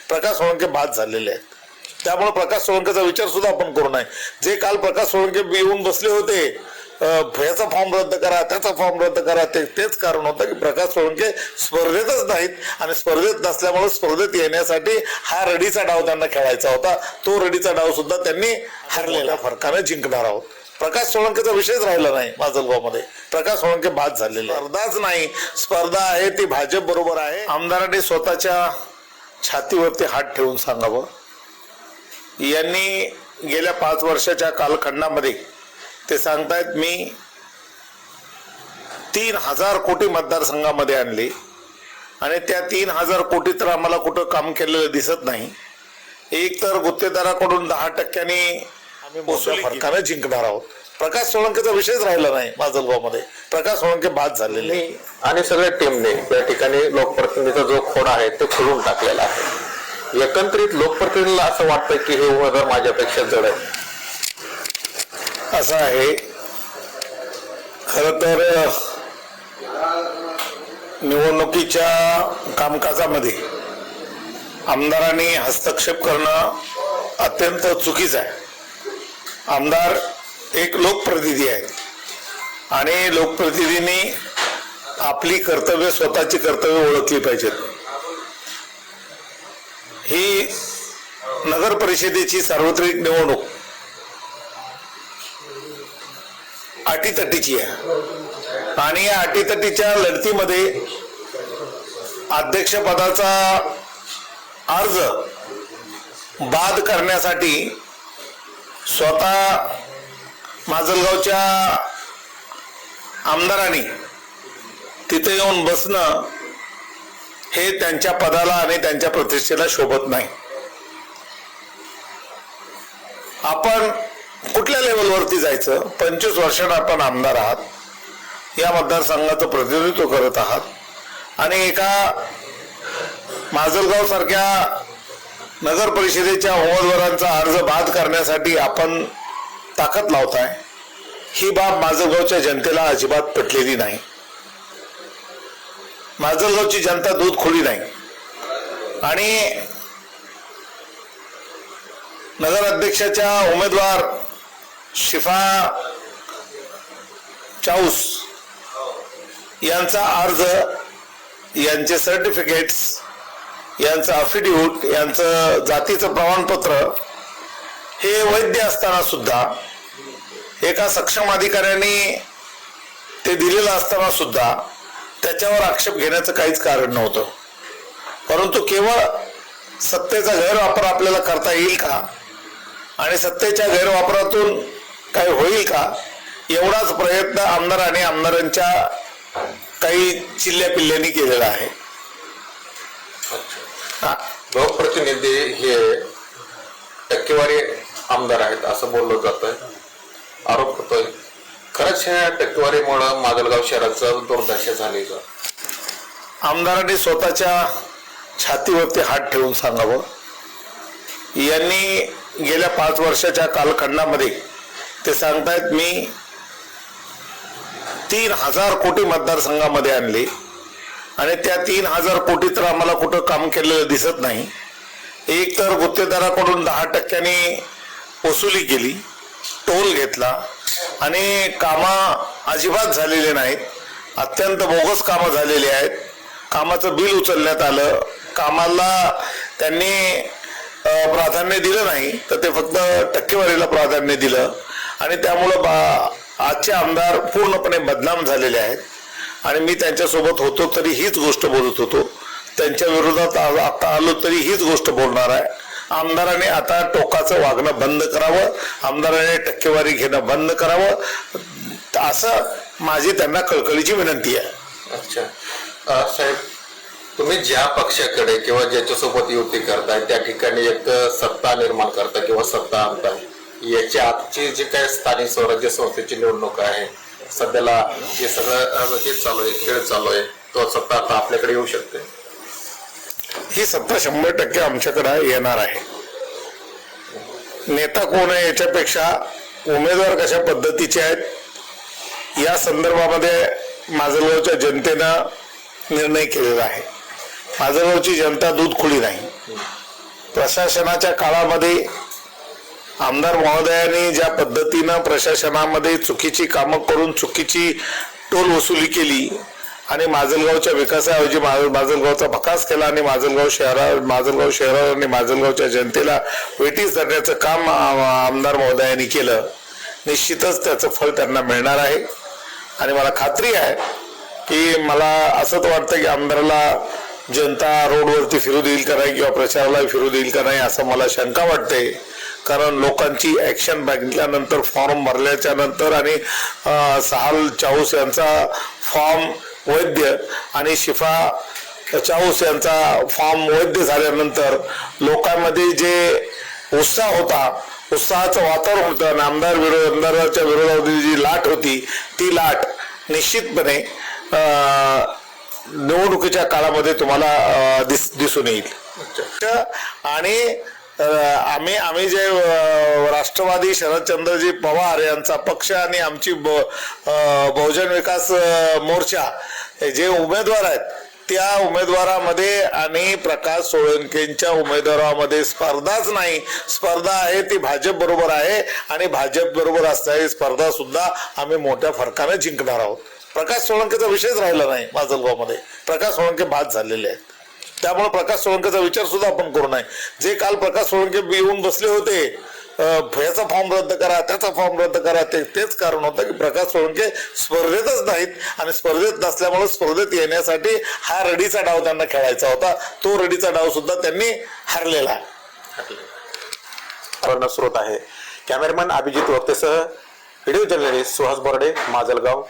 प्रकाश सोळंके बाद झालेले आहेत. त्यामुळे प्रकाश सोळंकेचा विचार सुद्धा आपण करू नये. जे काल प्रकाश सोळंके येऊन बसले होते, ह्याचा फॉर्म रद्द करा, त्याचा फॉर्म रद्द करा, तेच कारण होतं की प्रकाश सोळंके स्पर्धेतच नाहीत आणि स्पर्धेत नसल्यामुळे स्पर्धेत येण्यासाठी हा रडीचा डाव त्यांना खेळायचा होता. तो रडीचा डाव सुद्धा त्यांनी हरलेल्या फरकाने जिंकणार आहोत. प्रकाश सोळंकेचा विषयच राहिला नाही माजलगावमध्ये. प्रकाश सोळंके बाद झालेले. स्पर्धाच नाही, स्पर्धा आहे ती भाजप बरोबर आहे. आमदारांनी स्वतःच्या छातीवरती हात ठेवून सांगावं, यांनी गेल्या 5 वर्षाच्या कालखंडामध्ये ते सांगतायत मी 3000 कोटी मतदारसंघामध्ये आणले आणि त्या 3000 कोटी तर आम्हाला कुठं काम केलेलं दिसत नाही. एक तर गुत्तेदाराकडून 10% आम्ही मोठ्या फरकाने जिंकणार आहोत. प्रकाश सोळंकेचा विषयच राहिला नाही माजलगावमध्ये. प्रकाश सोळंके बाद झालेले आणि सगळ्या टीमने त्या ठिकाणी लोकप्रतिनिधीचा जो खोडा आहे तो खोलून टाकलेला आहे. एकंदरीत लोकप्रतिनिधीला असं वाटतं की हे उमेदवार माझ्यापेक्षा जड आहे. असं आहे, खरं तर निवडणुकीच्या कामकाजामध्ये आमदारांनी हस्तक्षेप करणं अत्यंत चुकीचं आहे. आमदार एक लोकप्रतिनिधी आहे आणि लोकप्रतिनिधींनी आपली कर्तव्य, स्वतःची कर्तव्य ओळखली पाहिजेत. ही नगर परिषदेची सार्वत्रिक निवडणूक अटीतटीची आहे आणि या अटीतटीच्या लढतीमध्ये अध्यक्षपदाचा अर्ज बाद करण्यासाठी स्वतः माजलगावच्या आमदारांनी तिथे येऊन बसणं हे त्यांच्या पदाला आणि त्यांच्या प्रतिष्ठेला शोभत नाही. आपण कुठल्या लेवलवरती जायचं? 25 वर्षांना आपण आमदार आहात, या मतदारसंघाचं प्रतिनिधित्व करत आहात आणि एका माजलगाव सारख्या नगर परिषदेच्या उमेदवारांचा अर्ज बाद करण्यासाठी आपण ताकद लावताय. ही बाब माजलगावच्या जनतेला अजिबात पटलेली नाही. माजलगावची जनता दूध खोली नाही आणि नगर अध्यक्षाच्या उमेदवार शिफा चाऊस यांचा अर्ज, यांचे सर्टिफिकेट्स, यांचं अफिडेव्हिट, यांचं जातीचं प्रमाणपत्र हे वैध असताना सुद्धा, एका सक्षम अधिकाऱ्यांनी ते दिलेलं असताना सुद्धा त्याच्यावर आक्षेप घेण्याचं काहीच कारण नव्हतं. परंतु केवळ सत्तेचा गैरवापर आपल्याला करता येईल का आणि सत्तेच्या गैरवापरातून काही होईल का, एवढाच प्रयत्न आमदारांनी आमदारांच्या काही चिल्ल्या-पिल्ल्यांनी केलेला आहे. लोकप्रतिनिधी हे टक्केवारी आमदार आहेत असं बोललं जातंय, आरोप होतोय. खरंच ह्या टक्केवारीमुळे माजलगाव शहराचं दुर्दशा झाली का? आमदारांनी स्वतःच्या छातीवरती हात ठेवून सांगावं, यांनी गेल्या 5 वर्षाच्या कालखंडामध्ये ते सांगतायत मी 3000 कोटी मतदारसंघामध्ये आणले आणि त्या 3000 कोटी तर आम्हाला कुठं काम केलेलं दिसत नाही. एक तर गुत्तेदाराकडून 10% वसुली केली, टोल घेतला आणि कामं अजिबात झालेले नाहीत. अत्यंत बोगस कामं झालेली आहेत. कामाचं बिल उचलण्यात आलं, कामाला त्यांनी प्राधान्य दिलं नाही तर ते फक्त टक्केवारीला प्राधान्य दिलं आणि त्यामुळं आजचे आमदार पूर्णपणे बदनाम झालेले आहेत. आणि मी त्यांच्यासोबत होतो तरी हीच गोष्ट बोलत होतो, त्यांच्या विरोधात आता आलो तरी हीच गोष्ट बोलणार आहे. आमदारांनी आता टोकाचं वागणं बंद करावं, आमदारांनी टक्केवारी घेणं बंद करावं, असं माझी त्यांना कळकळीची विनंती आहे. अच्छा साहेब, तुम्ही ज्या पक्षाकडे किंवा ज्याच्यासोबत युती करताय त्या ठिकाणी एक सत्ता निर्माण करता किंवा सत्ता आणताय, याच्या आजची जी काही स्थानिक स्वराज्य संस्थेची निवडणूक आहे, सध्याला हे सगळं हे चालू आहे, खेळ चालू आहे, तो सत्ता आता आपल्याकडे येऊ शकते? ही सत्ता 100% आमच्याकडे येणार आहे. नेता कोण आहे याच्यापेक्षा उमेदवार कशा पद्धतीचे आहेत या संदर्भामध्ये माजलगावच्या जनतेनं निर्णय केलेला आहे. माजलगावची जनता दूध खुली नाही. प्रशासनाच्या काळामध्ये आमदार महोदयांनी ज्या पद्धतीनं प्रशासनामध्ये चुकीची कामं करून चुकीची टोल वसुली केली आणि माजलगावच्या विकासाऐवजी माजलगावचा भकास केला आणि माजलगाव शहरावर आणि माजलगावच्या जनतेला वेठीस धरण्याचं काम आमदार महोदयांनी केलं. निश्चितच त्याचं फळ त्यांना मिळणार आहे आणि मला खात्री आहे की मला असंच वाटतं की आमदाराला जनता रोडवरती फिरू देईल का नाही किंवा प्रचाराला फिरू देईल का नाही असं मला शंका वाटते. कारण लोकांची ऍक्शन बघितल्यानंतर फॉर्म भरल्याच्या नंतर आणि सहाल चाऊस यांचा फॉर्म वैद्य आणि शिफा चाऊस यांचा फॉर्म वैद्य झाल्यानंतर लोकांमध्ये जे उत्साह होता, उत्साहाचं वातावरण होतं आणि आमदाराच्या विरोधामध्ये जी लाट होती ती लाट निश्चितपणे निवडणुकीच्या काळामध्ये तुम्हाला दिसून येईल. आणि आम्ही जे राष्ट्रवादी शरदचंद्रजी पवार यांचा पक्ष आणि आमची बहुजन विकास मोर्चा जे उमेदवार आहेत त्या उमेदवारामध्ये आणि प्रकाश सोळंकेंच्या उमेदवारामध्ये स्पर्धाच नाही. स्पर्धा आहे ती भाजप बरोबर आहे आणि भाजप बरोबर असणारी स्पर्धा सुद्धा आम्ही मोठ्या फरकाने जिंकणार आहोत. प्रकाश सोळंकेचा विषयच राहिला नाही माजलगावमध्ये. प्रकाश सोळंके बाद झालेले आहेत. त्यामुळे प्रकाश सोळंकेचा विचार सुद्धा आपण करू नये. जे काल प्रकाश सोळंके येऊन बसले होते ह्याचा फॉर्म रद्द करा त्याचा फॉर्म रद्द करा तेच कारण होतं की प्रकाश सोळंके स्पर्धेतच नाहीत आणि स्पर्धेत नसल्यामुळे स्पर्धेत येण्यासाठी हा रडीचा डाव त्यांना खेळायचा होता. तो रडीचा डाव सुद्धा त्यांनी हरलेला आहे. स्रोत आहे. कॅमेरामॅन अभिजित वक्तेसह व्हिडिओ जर्नलिस्ट सुहास बोर्डे, माजलगाव.